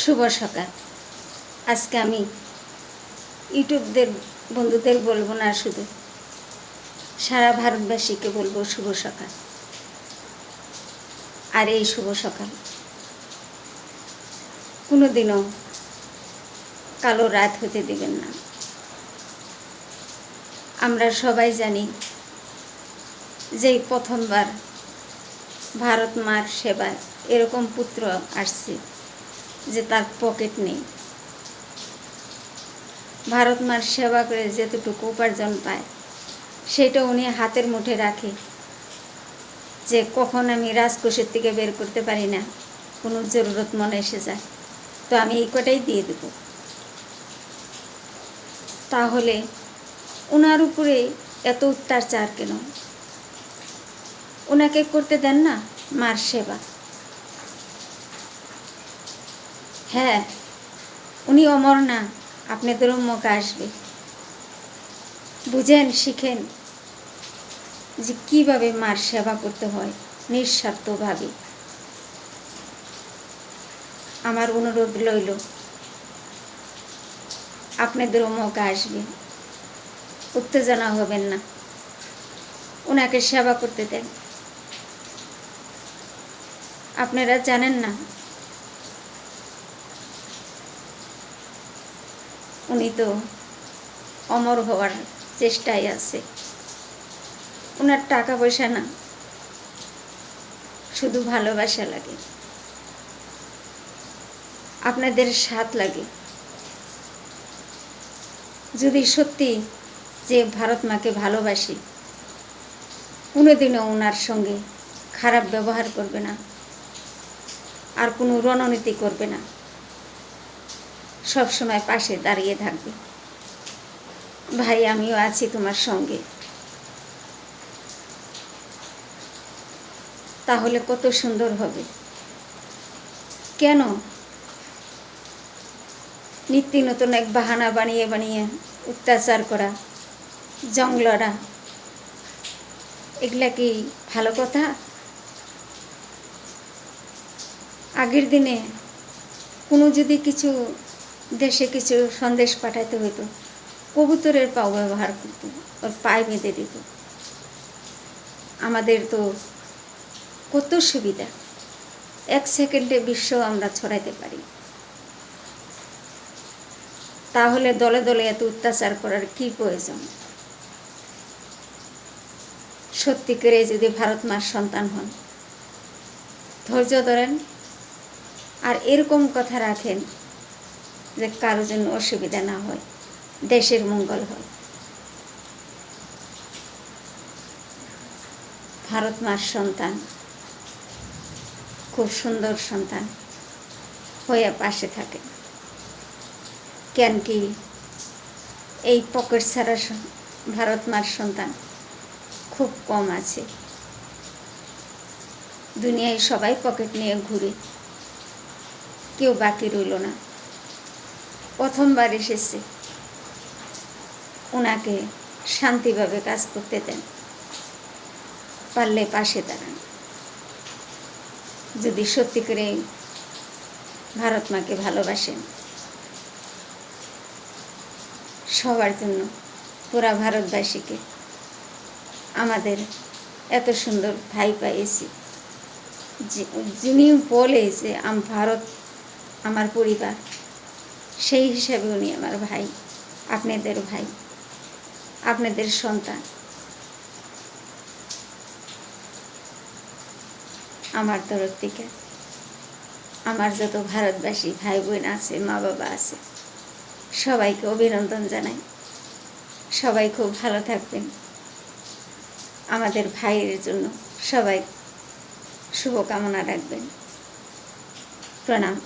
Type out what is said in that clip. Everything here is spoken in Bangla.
শুভ সকাল। আজকে আমি ইউটিউবদের বন্ধুদের বলবো না, শুধু সারা ভারতবাসীকে বলবো শুভ সকাল। আর এই শুভ সকাল কোনো দিনও কালো রাত হতে দিবেন না। আমরা সবাই জানি যে প্রথমবার ভারত মার সেবায় এরকম পুত্র আসছে যে তার পকেট নেই। ভারত মার সেবা করে যেতটুকু উপার্জন পায় সেটা উনি হাতের মুঠে রাখে, যে কখন আমি রাজকোষের থেকে বের করতে পারি না, কোনো জরুরত মনে এসে যায়, তো আমি এই কটাই দিয়ে দেব। তাহলে ওনার উপরে এত অত্যাচার কেন? ওনাকে করতে দেন না মার সেবা। হ্যাঁ, উনি অমর না, আপনাদেরও মৌকা আসবে। বুঝেন, শিখেন যে কীভাবে মার সেবা করতে হয় নিঃস্বার্থভাবে। আমার অনুরোধ রইল, আপনাদেরও মৌকা আসবে, উত্তেজনা হবেন না, ওনাকে সেবা করতে দেন। আপনারা জানেন না উনি তো অমর হওয়ার চেষ্টায় আছে। ওনার টাকা পয়সা না, শুধু ভালোবাসা লাগে, আপনাদের সাথ লাগে। যদি সত্যি যে ভারত মাকে ভালোবাসি, কোনোদিনও ওনার সঙ্গে খারাপ ব্যবহার করবে না, আর কোনো রণনীতি করবে না, সব সময় পাশে দাঁড়িয়ে থাকবে। ভাই, আমিও আছি তোমার সঙ্গে। তাহলে কত সুন্দর হবে। কেন নিত্য নতুন এক বাহানা বানিয়ে বানিয়ে অত্যাচার করা, জং লড়া, এগুলা কি ভালো কথা? আগের দিনে কোনো যদি কিছু দেশে কিছু সন্দেশ পাঠাতে হতো, কবুতরের পাও ব্যবহার করতো, ওর পায়ে বেঁধে দিত। আমাদের তো কত সুবিধা, 1 সেকেন্ডে বিশ্ব আমরা ছড়াইতে পারি। তাহলে দলে দলে এত অত্যাচার করার কি প্রয়োজন? সত্যি করে যদি ভারত মার সন্তান হন, ধৈর্য ধরেন, আর এরকম কথা রাখেন যে কারো জন্য অসুবিধা না হয়, দেশের মঙ্গল হয়। ভারত মার সন্তান খুব সুন্দর সন্তান হয়ে পাশে থাকে। কেন কি এই পকেট ছাড়া ভারত মার সন্তান খুব কম আছে। দুনিয়ায় সবাই পকেট নিয়ে ঘুরে, কেউ বাকি রইল না। প্রথমবার এসেছে, ওনাকে শান্তিভাবে কাজ করতে দেন, পারলে পাশে দাঁড়ান। যদি সত্যি করে ভারত মাকে ভালোবাসেন, সবার জন্য, পুরা ভারতবাসীকে, আমাদের এত সুন্দর ভাই পাইছি, যিনি বলে যে ভারত আমার পরিবার, সেই হিসাবে উনি আমার ভাই, আপনাদের ভাই, আপনাদের সন্তান। আমার তরফ থেকে আমার যত ভারতবাসী ভাই বোন আছে, মা বাবা আছে, সবাইকে অভিনন্দন জানাই। সবাই খুব ভালো থাকবেন। আমাদের ভাইয়ের জন্য সবাই শুভকামনা রাখবেন। প্রণাম।